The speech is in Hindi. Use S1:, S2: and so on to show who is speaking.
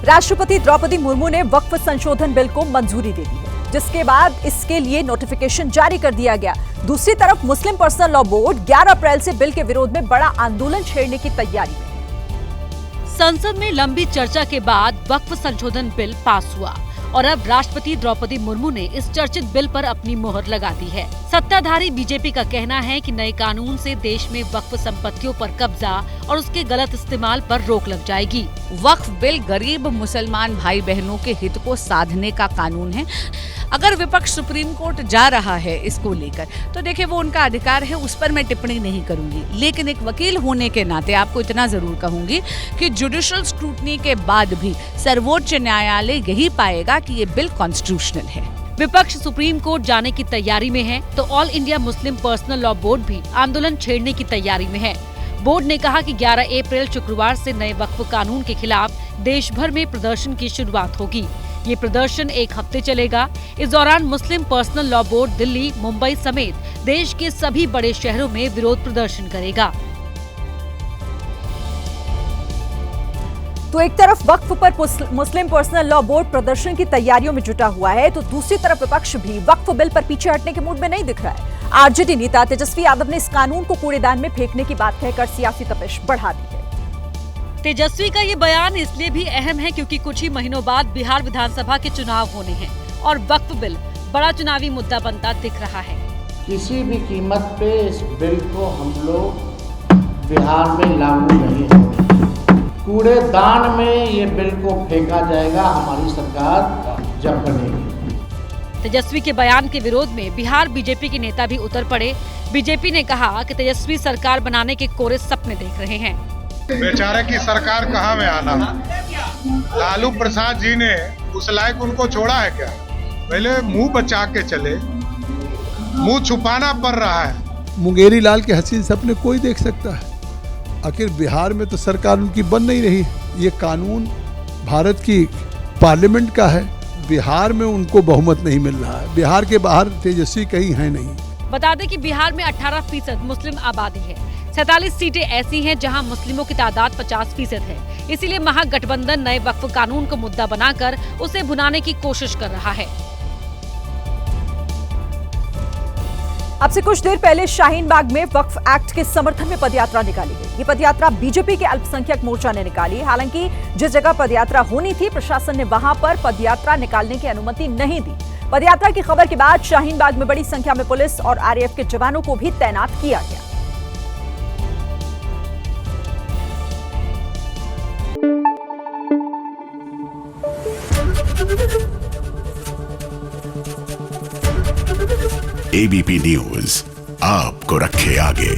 S1: राष्ट्रपति द्रौपदी मुर्मू ने वक्फ संशोधन बिल को मंजूरी दे दी है, जिसके बाद इसके लिए नोटिफिकेशन जारी कर दिया गया। दूसरी तरफ मुस्लिम पर्सनल लॉ बोर्ड 11 अप्रैल से बिल के विरोध में बड़ा आंदोलन छेड़ने की तैयारी में है।
S2: संसद में लंबी चर्चा के बाद वक्फ संशोधन बिल पास हुआ और अब राष्ट्रपति द्रौपदी मुर्मू ने इस चर्चित बिल पर अपनी मोहर लगा दी है। सत्ताधारी बीजेपी का कहना है कि नए कानून से देश में वक्फ संपत्तियों पर कब्जा और उसके गलत इस्तेमाल पर रोक लग जाएगी।
S3: वक्फ बिल गरीब मुसलमान भाई बहनों के हित को साधने का कानून है। अगर विपक्ष सुप्रीम कोर्ट जा रहा है इसको लेकर तो देखिए वो उनका अधिकार है, उस पर मैं टिप्पणी नहीं करूंगी, लेकिन एक वकील होने के नाते आपको इतना जरूर कहूंगी कि जुडिशियल स्क्रूटनी के बाद भी सर्वोच्च न्यायालय यही पाएगा कि ये बिल कॉन्स्टिट्यूशनल है।
S2: विपक्ष सुप्रीम कोर्ट जाने की तैयारी में है तो all India Muslim personal law board भी आंदोलन छेड़ने की तैयारी में है। बोर्ड ने कहा कि 11 अप्रैल शुक्रवार से नए वक्फ कानून के खिलाफ देश भर में प्रदर्शन की शुरुआत होगी। ये प्रदर्शन 1 हफ्ते चलेगा। इस दौरान Muslim personal law board Delhi, Mumbai समेत देश के सभी बड़े शहरों में विरोध प्रदर्शन करेगा।
S1: तो एक तरफ वक्फ पर मुस्लिम पर्सनल लॉ बोर्ड प्रदर्शन की तैयारियों में जुटा हुआ है, तो दूसरी तरफ विपक्ष भी वक्फ बिल पर पीछे हटने के मूड में नहीं दिख रहा है। आरजेडी नेता तेजस्वी यादव ने इस कानून को कूड़ेदान में फेंकने की बात कहकर सियासी तपिश बढ़ा दी है।
S2: तेजस्वी का ये बयान इसलिए भी अहम है क्योंकि कुछ ही महीनों बाद बिहार विधानसभा के चुनाव होने हैं और वक्फ बिल बड़ा चुनावी मुद्दा बनता दिख रहा है।
S4: किसी भी कीमत पे इस बिल को हम लोग बिहार में लागू नहीं होंगे। कूड़ेदान में ये बिल को फेंका जाएगा हमारी सरकार जब बनेगी।
S2: तेजस्वी के बयान के विरोध में बिहार बीजेपी के नेता भी उतर पड़े। बीजेपी ने कहा कि तेजस्वी सरकार बनाने के कोरे सपने देख रहे हैं।
S5: बेचारे की सरकार कहाँ में आना। लालू प्रसाद जी ने उस लायक उनको छोड़ा है क्या? पहले मुंह बचा के चले, मुंह छुपाना पड़ रहा है।
S6: मुंगेरी लाल के हसीन सपने कोई देख सकता है। आखिर बिहार में तो सरकार उनकी बन नहीं रही। ये कानून भारत की पार्लियामेंट का है, बिहार में उनको बहुमत नहीं मिल रहा है। बिहार के बाहर तेजस्वी कहीं है नहीं।
S2: बता दें कि बिहार में 18% मुस्लिम आबादी है। 47 सीटें ऐसी हैं जहां मुस्लिमों की तादाद 50% है। इसीलिए महागठबंधन नए वक्फ कानून को मुद्दा बनाकर उसे भुनाने की कोशिश कर रहा है।
S1: अब से कुछ देर पहले शाहीन बाग में वक्फ एक्ट के समर्थन में पदयात्रा निकाली गई। ये पदयात्रा बीजेपी के अल्पसंख्यक मोर्चा ने निकाली। हालांकि जिस जगह पदयात्रा होनी थी, प्रशासन ने वहां पर पदयात्रा निकालने की अनुमति नहीं दी। पदयात्रा की खबर के बाद शाहीन बाग में बड़ी संख्या में पुलिस और आरएएफ के जवानों को भी तैनात किया गया।
S7: एबीपी न्यूज आपको रखे आगे।